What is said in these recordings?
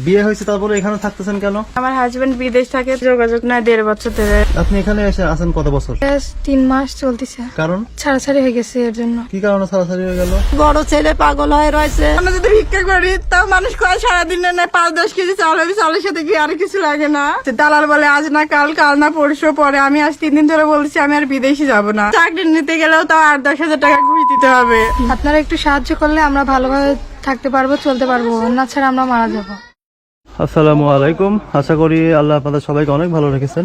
বিয়ে হয়েছে তারপরে এখানে থাকতেছেন কেন? আমার হাজবেন্ড বিদেশ থাকে, যোগাযোগ নাই 1.5 বছর ধরে। আপনি এখানে এসে আছেন কত বছর? 3 মাস চলতেছে। কারণ ছাড়াছাড়ি হয়ে গেছে এর জন্য। কি কারণে ছাড়াছাড়ি হয়ে গেল? বড় ছেলে পাগল হয়ে রয়েছে। আমরা যদি ভিক্ষা করি তাও মানুষ কয় সারাদিন নেয় 5-10 কেজি চাল, হবে চালের সাথে কি আর কিছু লাগে না? দালাল বলে আজ না কাল, কাল না পরশু। পরে আমি আজ 3 দিন ধরে বলছি আমি আর বিদেশে যাব না। চাকরি নিতে গেলেও তাও 8-10 হাজার টাকা ঘুষ দিতে হবে। আপনারা একটু সাহায্য করলে আমরা ভালোভাবে থাকতে পারবো, চলতে পারবো, না ছাড়া আমরা মারা যাবো। আসসালামু আলাইকুম। আশা করি আল্লাহ আপনাদের সবাইকে অনেক ভালো রেখেছেন।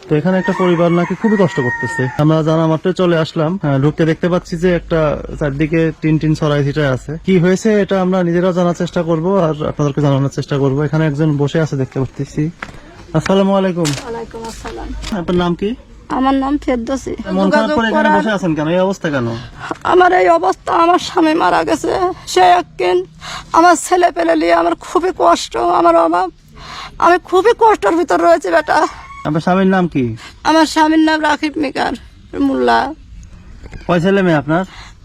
তো এখানে একটা পরিবার নাকি খুবই কষ্ট করতেছে। আমরা জানা মাত্র চলে আসলাম, ঢুকতে দেখতে পাচ্ছি যে একটা চারদিকে টিন ছড়াই ছিটায় আছে। কি হয়েছে এটা আমরা নিজেরা জানার চেষ্টা করব আর আপনাদেরকে জানানোর চেষ্টা করব। এখানে একজন বসে আছে দেখতে পাচ্ছি। আসসালামু আলাইকুম। ওয়ালাইকুম আসসালাম। আপনার নাম কি? আমার নাম ফেরদৌসী। মন খারাপ করে এখানে বসে আছেন কেন? এই অবস্থা কেন? আমার এই অবস্থা, আমার স্বামী মারা গেছে, সে একদিন আমার ছেলে পেলে নিয়ে আমার খুবই কষ্ট, আমার অভাব, আমি খুবই কষ্টের ভিতর রয়েছে বেটা। আপনার স্বামীর নাম কি? আমার স্বামীর নাম রাকিব মিকার মোল্লা। কয় ছেলে মেয়ে আপনার?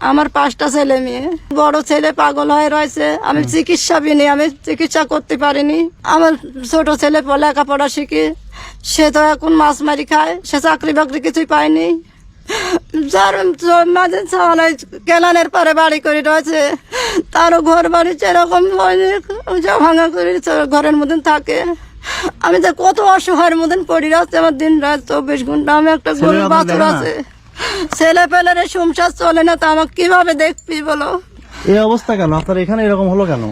আমার 5টা ছেলে মেয়ে। বড় ছেলে পাগল হয়ে রয়েছে, আমি চিকিৎসা বিনি, আমি চিকিৎসা করতে পারিনি। আমার ছোট ছেলে লেখাপড়া শিখি, সে তো এখন মাছ মারি খায়, সে চাকরি বাকরি কিছুই পায়নি। যার মাঝে কেলানের পরে বাড়ি করে রয়েছে, তারও ঘর বাড়ি সেরকম ভাঙা করে ঘরের মতন থাকে। আমি যে কত অসহায়ের মতন পড়ে রাখছি, আমার দিন রাত 24 ঘন্টা। আমি একটা গরুর বাছুর আছে, ছেলে পেলের সংসার চলে না, তো আমাকে কিভাবে দেখবি বলো? এই অবস্থা কেন আপনার এখানে? এরকম হলো কেন?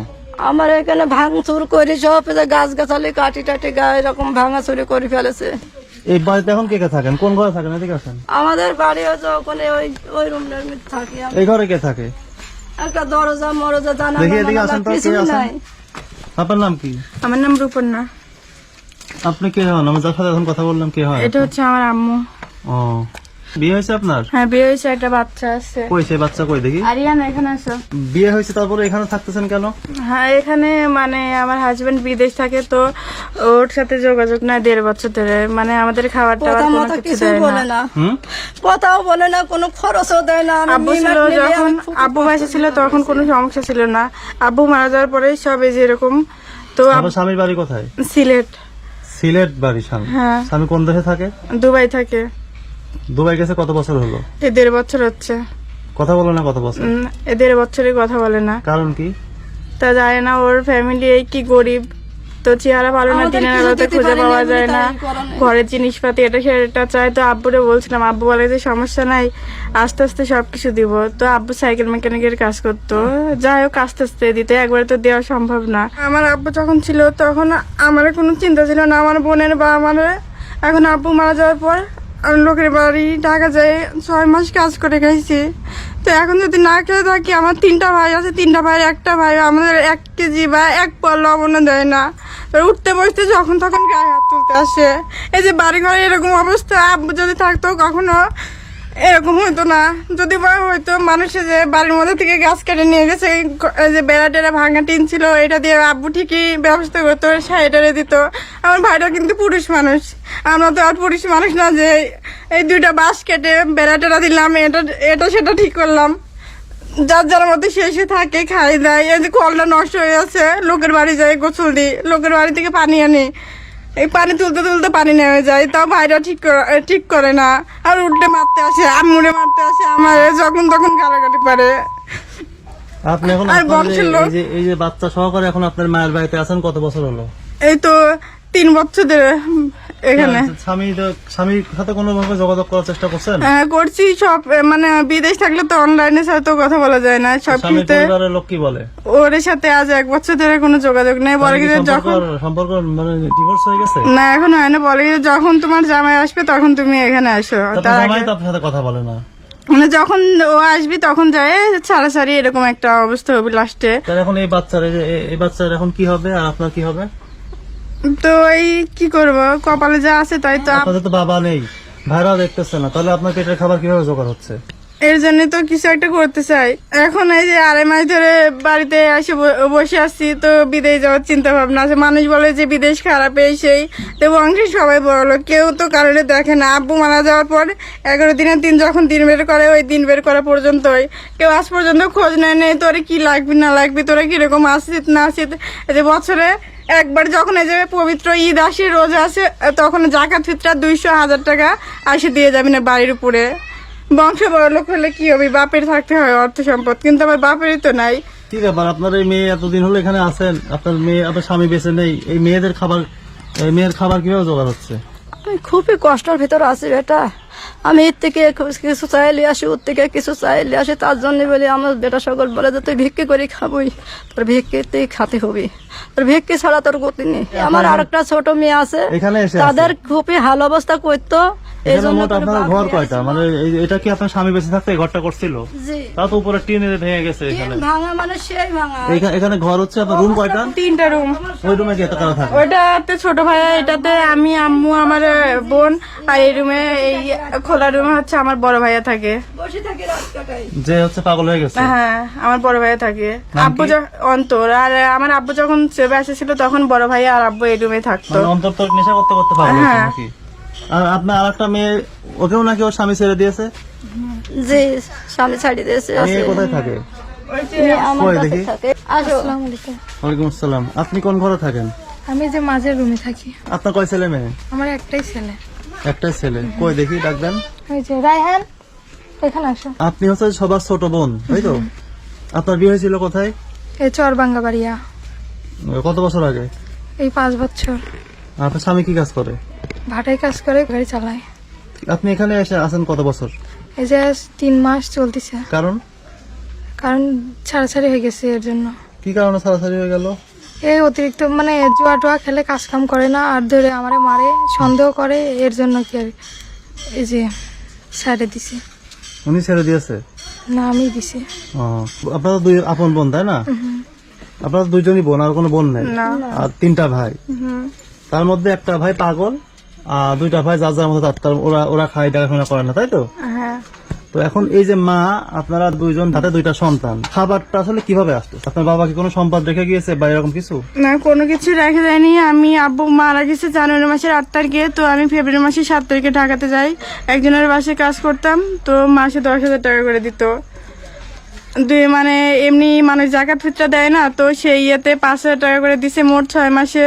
আমার এখানে ভাঙচুর করে সব গাছ গাছালি কাটি টাটি গায়ে এরকম ভাঙাচুরি করে ফেলেছে। এই বাড়িতে এখন কে কে থাকেন? কোন ঘরে থাকেন? এদিকে আসেন। আমাদের বাড়ি হচ্ছে ওখানে ওই রুমের মধ্যে থাকি। এই ঘরে কে থাকে? একটা দরজা মরজা জানালা দেখি এদিকে আসেন তো, কিছু কে আছেন? নাই। আপনার নাম কি? আমার নাম রূপর্ণা। আপনি কে হন? আমি যার সাথে এখন কথা বললাম কে হয়? এটা হচ্ছে আমার আম্মু। ও, বিয়ে হয়েছে আপনার? হ্যাঁ, বিয়ে হয়েছে, একটা বাচ্চা আছে। কই সেই বাচ্চা? কই দেখি। আরিয়ানা, এখানে আসো। বিয়ে হয়েছে তারপরে এখানে থাকতেছেন কেন? হ্যাঁ, এখানে মানে আমার হাজবেন্ড বিদেশ থাকে, তো ওর সাথে যোগাযোগ নাই 1.5 বছর ধরে। মানে আমাদের খাবার টাবার কথা কোনো মতো কিছু কিছু দেয় বলে না। না, কথাও বলে না, কোনো খরচও দেয় না। আমি আব্বু ছিল নিমাত নিলে যখন, আমি খুব আব্বু বাসা ছিল তখন কোনো সমস্যা ছিল না। আব্বু মারা যাওয়ার পরে সব এই যে এরকম। তো আপনার স্বামীর বাড়ি কোথায়? সিলেট। সিলেট বাড়ি স্বামী? হ্যাঁ। স্বামী কোন দেশে থাকে? দুবাই থাকে। দুবাই গেছে কত বছর হলো? এই 1.5 বছর হচ্ছে। কথা বলে না কত বছর? এই 1.5 বছরের কথা বলে না। কারণ কি? তা যায় না, ওর ফ্যামিলি এই কি গরিব, তো চেহারা ভালো না, আমাদের দিনের কিছু আলোতে দিতে খুঁজে পারেনি, পাওয়া এমনি যায় না। তাই করেনি। ঘরের জিনিসপাতি এটা সেটা চাই। তো আব্বুরে বলছিলাম, আব্বু বলে যে সমস্যা নাই, আস্তে আস্তে সবকিছু দিব। তো আব্বু সাইকেল মেকানিকের কাজ করতো, যাই হোক আস্তে আস্তে দিতে, একবারে তো দেওয়া সম্ভব না। আমার আব্বু যখন ছিল তখন আমার কোনো চিন্তা ছিল না, আমার বোনের বা আমার। এখন আব্বু মারা যাওয়ার পর আমি লোকের বাড়ি ঢাকা যাই, 6 মাস কাজ করে খাইছি। তো এখন যদি না খেয়ে থাকি, আমার 3টা ভাই আছে, 3টা ভাইয়ের একটা ভাই আমাদের 1 কেজি বা 1 পর লবণও দেয় না। তো উঠতে বসতে যখন তখন গায়ে হাত তুলতে আসে। এই যে বাড়ি ঘরে এরকম অবস্থা, আব্বু যদি থাকতো কখনো এরকম হইতো না। যদি বা হয়তো মানুষে যে বাড়ির মধ্যে থেকে গাছ কেটে নিয়ে গেছে, এই যে বেড়া টেরা ভাঙা টিন ছিল, এটা দিয়ে আব্বু ঠিকই ব্যবস্থা করতো, সাইডারে দিত। আমার ভাইটা কিন্তু পুরুষ মানুষ, আমরা তো আর পুরুষ মানুষ না যে এই 2টা বাঁশ কেটে বেড়া টেরা দিলাম, এটা সেটা ঠিক করলাম। যার যার মধ্যে শেষে থাকে, খাই দেয়। এই যে কলটা নষ্ট হয়ে আছে, লোকের বাড়ি যাই গোসল দিই, লোকের বাড়ি থেকে পানি আনি, এই পানি তুলতে তুলতে পানি নেমে যায়, তাও ভাইরা ঠিক করে না। আর উল্টে মারতে আসে, আম্মুরে মারতে আসে, আমার যখন তখন গালাগালি পারে। আপনি এখন আর আপনার বংশের লোক। এই যে বাচ্চা সহকারে এখন আপনার মায়ের বাড়িতে আছেন কত বছর হলো? এই তো 3 বছর ধরে এখানে। স্বামীর সাথে কোনো ভাবে যোগাযোগ করার চেষ্টা করছেন? হ্যাঁ, করছি। সব মানে বিদেশ থাকলে তো অনলাইনে সাথে কথা বলা যায় না, সব স্বামীর কিছুতে। পরিবারের লোক কি বলে? ওর সাথে আজ 1 বছর ধরে কোনো যোগাযোগ নেই। বলে কি যে যখন সম্পর্ক মানে ডিভোর্স হয়ে গেছে? না, এখন হয় না। বলে কি যে যখন তোমার জামাই আসবে তখন তুমি এখানে আসো। তার আগে জামাই তো আপনার সাথে কথা বলে না? মানে যখন ও আসবি তখন যায় ছাড়াছাড়ি, এরকম একটা অবস্থা হবে লাস্টে। তাহলে এখন এই বাচ্চার এখন কি হবে আর আপনার কি হবে? তো এই কি করবো, কপালে যা আছে তাই। তো আপনাদের তো বাবা নেই, ভাইরাও দেখতেছে না, তাহলে আপনার পেটের খাবার কিভাবে জোগাড় হচ্ছে? এর জন্য তো কিছু একটা করতে চাই। এখন এই যে 2.5 মাস ধরে বাড়িতে এসে বসে আসছি, তো বিদেশ যাওয়ার চিন্তা ভাবনা আছে। মানুষ বলে যে বিদেশ খারাপ, এই সেই। তো বংশের সবাই বড়, কেউ তো কারণে দেখে না। আব্বু মারা যাওয়ার পর 11 দিনের দিন যখন দিন বের করে, ওই দিন বের করা পর্যন্তই কেউ আজ পর্যন্ত খোঁজ নেয় নেই তোরে কি লাগবি না লাগবি, তোরে কিরকম আসিস না আসিস। এই যে বছরে একবার যখন এই যে পবিত্র ঈদ আসে রোজা আসে তখন জাকাত ফিতরা 200,000 টাকা আসে দিয়ে যাবি না বাড়ির উপরে। বংশ বড় লোক হলে কি হবে, বাপের থাকতে হয় অর্থ সম্পদ, কিন্তু আমার বাপেরই তো নাই। কি ব্যাপার, আপনার এই মেয়ে এতদিন হলো এখানে আছেন, আপনার মেয়ে আপনার স্বামী বেঁচে নেই, এই মেয়ের খাবার কিভাবে জোগাড় হচ্ছে? আমি খুবই কষ্টের ভিতরে আছি বেটা। আমি এর থেকে কিছু চাইলে আসি, ওর থেকে কিছু চাইলে আসি, তার জন্য বলি আমার বেটা সকল বলে যে তুই ভিক্ষে করে খাবই, তোর ভিক্ষেতেই খাতে হবে, তোর ভিক্ষে ছাড়া তোর গতি নেই। আমার আরেকটা ছোট মেয়ে আছে, এখানে এসে তাদের খুবই হাল অবস্থা করতো। এই এখানে জন্য মোট আপনার ঘর কয়টা, মানে এটা কি আপনার স্বামী বেঁচে থাকতে এই ঘরটা করছিল? জি, তা তো উপরে টিন ভেঙে গেছে। এখানে ভাঙা মানে সেই ভাঙা। এখানে ঘর হচ্ছে আপনার রুম কয়টা? 3টা রুম। ওই রুমে কি এত কারা থাকে? ওইটাতে ছোট ভাইয়া, এটাতে আমি, আম্মু, আমার বোন, আর এই রুমে এই খোলা রুমে হচ্ছে আমার বড় ভাইয়া থাকে। বসে থাকি রাত কাটাই। যে হচ্ছে পাগল হয়ে গেছে। হ্যাঁ, আমার বড় ভাইয়া থাকে। আব্বু অন্তর, আর আমার আব্বু যখন চেবে এসেছিল তখন বড় ভাইয়া আর আব্বু এই রুমে থাকতো। মানে অন্তর তো নেশা করতে করতে পাগল হয়েছে হ্যাঁ। নাকি? আর আপনার আরেকটা মেয়ে, ওকেও নাকি ওর স্বামী ছেড়ে দিয়েছে? জি, স্বামী ছাড়ি দিয়েছে। মেয়ে কোথায় থাকে? ওই যে মেয়ে আমার কই কাছে দেখি? থাকে। আসো। আসসালামু আলাইকুম। ওয়ালাইকুম আসসালাম। আপনি কোন ঘরে থাকেন? আমি যে মাঝের রুমে থাকি। আপনার কয় ছেলে মেয়ে? আমার একটাই ছেলে। একটাই ছেলে। কই দেখি ডাকবেন। ওই যে রায়হান, এখানে আসো। আপনি হচ্ছে সবার ছোট বোন, তাই তো? আপনার বিয়ে হয়েছিল কোথায়? এই চরবাঙ্গা বাড়িয়া। কত বছর আগে? এই 5 বছর। আপনার স্বামী কি কাজ করে? ভাটায় কাজ করে, গাড়ি চালায়। আপনি এখানে এসে আছেন কত বছর? এই যে 3 মাস চলতেছে। কারণ কারণ ছাড়াছাড়ি হয়ে গেছে, এর জন্য। কি কারণে ছাড়াছাড়ি হয়ে গেল? এই অতিরিক্ত মানে জুয়া টুয়া খেলে কাজ কাম করে না, আর ধরে আমারে মারে, সন্দেহ করে, এর জন্য কি আর এই যে ছেড়ে দিছে। উনি ছেড়ে দিয়েছে? না, আমি দিছি। ও, আপনারা দুই আপন বোন তাই না? আপনারা দুইজনই বোন, আর কোনো বোন নেই? না। আর 3টা ভাই, তার মধ্যে একটা ভাই পাগল, আর 2টা ভাই যার যার মতো ওরা খায়, দেখাশোনা করে না, তাই তো? হ্যাঁ, তো এখন এই যে মা, আপনারা দুইজন, তাতে 2টা সন্তান, খাবারটা আসলে কিভাবে আসতো? আপনার বাবা কি কোনো সম্পদ রেখে গিয়েছে বা এরকম কিছু? না, কোনো কিছু রেখে যায়নি। আমি, আব্বু মারা গেছে জানুয়ারি মাসের 8 তারিখে, তো আমি ফেব্রুয়ারি মাসের 7 তারিখে ঢাকাতে যাই। একজনের বাসায় কাজ করতাম, তো মাসে 10,000 টাকা করে দিত। মানে এমনি মানুষ জাকাত ফিতরা দেয় না, তো সেই ইয়েতে 5,000 টাকা করে দিছে। মোট 6 মাসে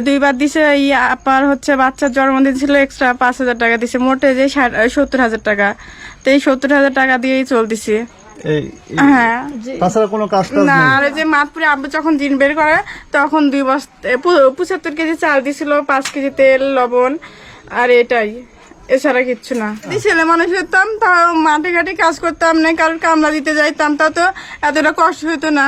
2 বার দিছে। এই আপার হচ্ছে বাচ্চার জন্মদিন ছিল, এক্সট্রা 5,000 টাকা দিছে। মোটে যে 70,000 টাকা। তো এই 70,000 টাকা দিয়েই চলতেছি। হ্যাঁ, তাছাড়া কোনো কাজ টাজ না। নেই? আর এই যে মাতপুরে আব্বু যখন দিন বের করে তখন 2 বস্তা 75 কেজি চাল দিছিল, 5 কেজি তেল, লবণ, আর এটাই, এছাড়া কিচ্ছু না। যদি ছেলে মানুষ হতাম তাও মাঠে ঘাটে কাজ করতাম না, কারণ কামলা দিতে যাইতাম, তা তো এতটা কষ্ট হতো না।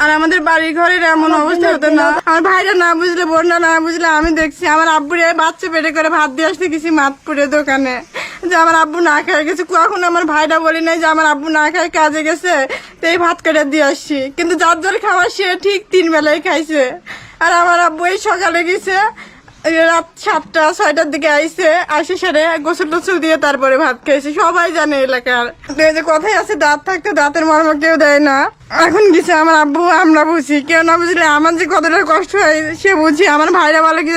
আর আমাদের বাড়ির ঘরের এমন অবস্থা হতো না। আমার ভাইরা না বুঝলে, বোনরা না বুঝলে, আমি দেখছি আমার আব্বুরে বাচ্চা পেটে করে ভাত দিয়ে আসতে গেছি মাতপুরে দোকানে, যে আমার আব্বু না খায় গেছে। কখন আমার ভাইরা বলি নাই যে আমার আব্বু না খায় কাজে গেছে, তো এই ভাত কেটে দিয়ে আসছি। কিন্তু যার যার খাওয়া সে ঠিক 3 বেলায় খাইছে। আর আমার আব্বু এই সকালে গেছে, রাত 7টা-6টার দিকে আইসে, আসে সেরে গোসল টোসল দিয়ে তারপরে ভাত খেয়েছে। সবাই জানে এলাকার। এই যে কথাই আছে, দাঁত থাকতে দাঁতের মর্ম কেউ দেয় না। এখন গেছে আমার আব্বু, আমরা বুঝি, কেউ না বুঝলে আমার যে কতটা কষ্ট হয় সে বুঝি। আমার ভাইরা বলে কি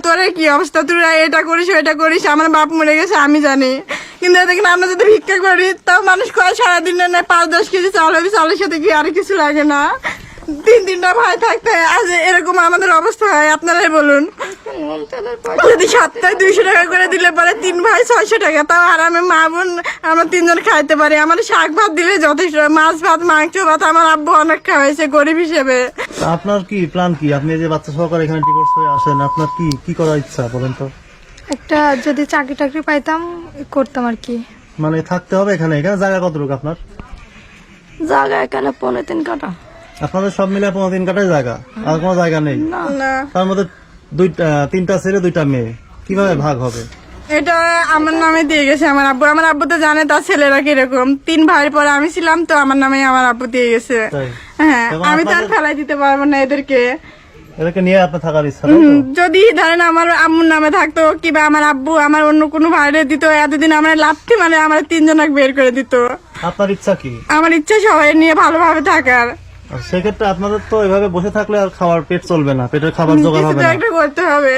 তোরা কি অবস্থা, তোরা এটা করিস ওইটা করিস, আমার বাপ মরে গেছে আমি জানি। কিন্তু দেখেন আমরা যদি ভিক্ষা করি তাও মানুষ কয় সারাদিন না 5-10 কেজি চাল হবে, চালের সাথে কি আর কিছু লাগে না। 3-3টা ভাই থাকতে আজ এরকম আমাদের অবস্থা হয়, আপনারাই বলুন। যদি সপ্তাহে 200 টাকা করে দিলে পরে 3 ভাই 600 টাকা, তাও আরামে মা বোন আমরা 3 জন খাইতে পারি। আমার শাক ভাত দিলে যথেষ্ট, মাছ ভাত, মাংস ভাত আমার আব্বু অনেক খাওয়াইছে গরিব হিসেবে। তা আপনার কি প্ল্যান কি? আপনি যে বাচ্চা সহকারে এখানে ডিভোর্স হয়ে আসেন, আপনার কি করার ইচ্ছা বলেন তো? একটা যদি চাকরি টাকরি পাইতাম করতাম আর কি। মানে থাকতে হবে এখানে? এখানে জায়গা কতটুকু আপনার? জায়গা এখানে 3.5 কাঠা। আপনাদের সব মিলে 3 কাঠায় জায়গা, আর কোনো জায়গা নেই? না, তার মধ্যে 3টা ছেলে 2টা মেয়ে, কিভাবে ভাগ হবে? এটা আমার নামে দিয়ে গেছে আমার আব্বু। আমার আব্বু তো জানে তার ছেলেরা কিরকম। 3 ভাইয়ের পরে আমি ছিলাম, তো আমার নামে আমার আব্বু দিয়ে গেছে। তাই? হ্যাঁ, এবং আমি তো আর ফেলাই দিতে পারবো না এদেরকে। এদেরকে নিয়ে আপনার থাকার ইচ্ছা, তাই তো? যদি ধরেন আমার আম্মুর নামে থাকতো, কিংবা আমার আব্বু আমার অন্য কোনো ভাইরে দিত, এতদিন আমার লাথি মানে আমার 3 জনকে বের করে দিত। আপনার ইচ্ছা কি? আমার ইচ্ছা সবাই নিয়ে ভালোভাবে থাকার। আর সেক্ষেত্রে আপনাদের তো এভাবে বসে থাকলে আর খাওয়ার পেট চলবে না, পেটের খাবার জোগাড় হবে কিছু তো না। একটা করতে হবে,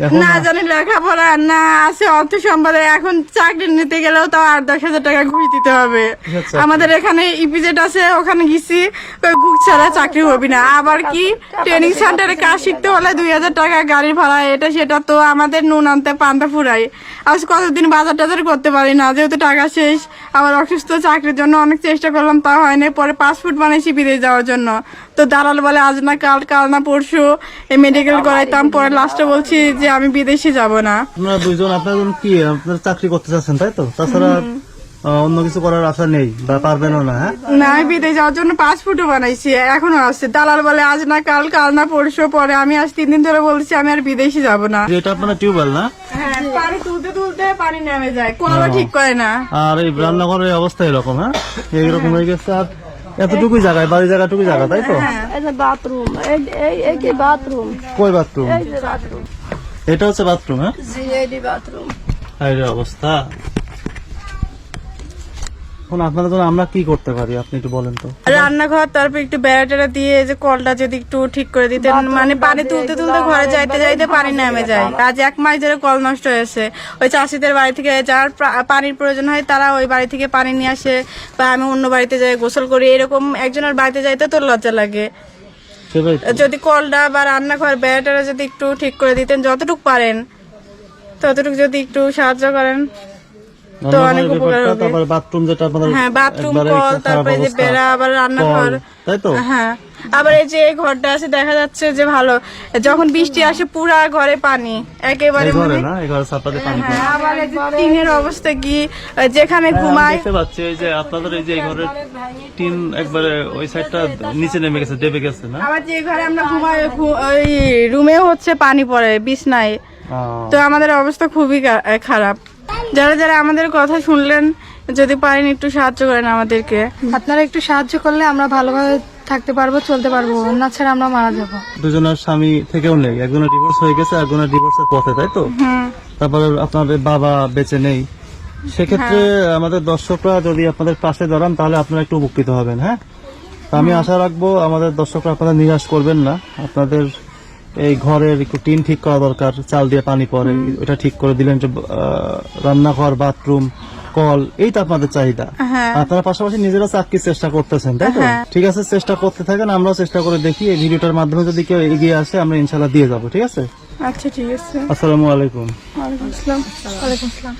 এখন না জানি লেখাপড়া না আছে অর্থ সম্পদে, এখন চাকরি নিতে গেলেও তাও 8-10 হাজার টাকা ঘুষ দিতে হবে। আচ্ছা। আমাদের এখানে ইপিজেড আছে, ওখানে গেছি, ওই ঘুষ ছাড়া চাকরি হবে না। আবার কি ট্রেনিং সেন্টারে কাজ শিখতে হলে 2,000 টাকা গাড়ি ভাড়া, এটা সেটা, তো আমাদের নুন আনতে পান্তা ফুরাই। আজ কতদিন বাজার টাজার করতে পারি না, যেহেতু টাকা শেষ। আবার অসুস্থ, চাকরির জন্য অনেক চেষ্টা করলাম, তা হয়নি। পরে পাসপোর্ট বানাইছি বিদেশ যাওয়ার জন্য, তো দালাল বলে আজ না কাল, কাল না পরশু মেডিকেল করাইতাম। পরে লাস্টে বলছি যে আমি বিদেশে যাব না। আপনারা দুইজন আপনাদের কি আপনার চাকরি করতে চাচ্ছেন তাই তো? তাছাড়া অন্য কিছু করার আশা নেই বা পারবেনও না? হ্যাঁ, না, আমি বিদেশ যাওয়ার জন্য পাসপোর্টও বানাইছি, এখনো আছে। দালাল বলে আজ না কাল, কাল না পরশু। পরে আমি আজ 3 দিন ধরে বলছি আমি আর বিদেশে যাব না। এটা আপনার টিউবওয়েল না? হ্যাঁ, পানি তুলতে তুলতে পানি নেমে যায়, কলও ঠিক করে না। আর এই রান্নাঘরের অবস্থা এরকম? হ্যাঁ, এইরকম হয়ে গেছে। আর এতটুকুই জায়গায়, বাড়ি জায়গাটুকুই জায়গা তাই তো? এই যে বাথরুম, এই কি বাথরুম, কই বাথরুম? এই যে বাথরুম, এটা হচ্ছে বাথরুম? হ্যাঁ, জি এই যে বাথরুম। এই যে অবস্থা। এখন আপনাদের জন্য আমরা কি করতে পারি আপনি একটু বলেন তো। রান্নাঘর, তারপর একটু বেড়া টেড়া দিয়ে যে কলটা যদি একটু ঠিক করে দিতেন, মানে পানি তুলতে তুলতে ঘরে যাইতে যাইতে পানি নেমে যায়। আজ 1 মাস ধরে কল নষ্ট হয়েছে। ওই চাষিদের বাড়ি থেকে যার পানির প্রয়োজন হয় তারা ওই বাড়ি থেকে পানি নিয়ে আসে, বা আমি অন্য বাড়িতে যাই গোসল করি। এরকম একজনের বাড়িতে যাইতে তো লজ্জা লাগে। সেটাই তো। যদি কলটা বা রান্নাঘর বেড়া টেড়া যদি একটু ঠিক করে দিতেন, যতটুকু পারেন ততটুকু যদি একটু সাহায্য করেন তো অনেক রান্নাঘরের উপকার ব্যাপারটা, হবে। তারপরে বাথরুম যেটা আপনাদের হ্যাঁ, বাথরুম, একবারে কল, খারাপ তারপরে যে অবস্থা, বেড়া, আবার রান্নাঘর। কল, তাই তো? হ্যাঁ, আবার এই যে এই ঘরটা আছে, দেখা যাচ্ছে যে ভালো, যখন বৃষ্টি আসে পুরা ঘরে পানি একেবারে, এই ঘরে মানে না, এই ঘরে ছাপাতে পানি পড়ে। হ্যাঁ, আবার এই যে টিনের অবস্থা কি, যেখানে হ্যাঁ, আমি ঘুমায়। দেখতে পাচ্ছি এই যে আপনাদের এই যে এই ঘরের টিন একবারে ওই সাইডটা নিচে নেমে গেছে, দেবে গেছে না? আবার যে ঘরে আমরা ঘুমাই, ওই রুমেও হচ্ছে পানি পড়ে বিছনায়। তো আমাদের অবস্থা খুবই খারাপ। যারা যারা আমাদের কথা শুনলেন, যদি পারেন একটু সাহায্য করেন আমাদেরকে। আপনারা একটু সাহায্য করলে আমরা ভালোভাবে থাকতে পারবো, চলতে পারবো, না ছাড়া আমরা মারা যাবো। দুজনের স্বামী থেকেও নেই, একজনের ডিভোর্স হয়ে গেছে, একজনের ডিভোর্সের পথে, তাই তো? তারপরে আপনাদের বাবা বেঁচে নেই। সেক্ষেত্রে আমাদের দর্শকরা যদি আপনাদের পাশে দাঁড়ান তাহলে আপনারা একটু উপকৃত হবেন। হ্যাঁ, তো আমি আশা রাখবো আমাদের দর্শকরা আপনারা নিরাশ করবেন না। আপনাদের এই ঘরের একটু টিন ঠিক করা দরকার, চাল দিয়ে পানি পড়ে, ওটা ঠিক করে দিলেন। যে রান্নাঘর, বাথরুম, কল, এইটা আপনাদের চাহিদা। আপনারা পাশাপাশি নিজেরা চাকরির চেষ্টা করতেছেন, তাই তো? ঠিক আছে, চেষ্টা করতে থাকেন, আমরাও চেষ্টা করে দেখি। এই ভিডিওটার মাধ্যমে যদি কেউ এগিয়ে আসে আমরা ইনশাল্লাহ দিয়ে যাবো। ঠিক আছে? আচ্ছা, ঠিক আছে। আসসালামু আলাইকুম। ওয়ালাইকুম আসসালাম। ওয়ালাইকুম আসসালাম।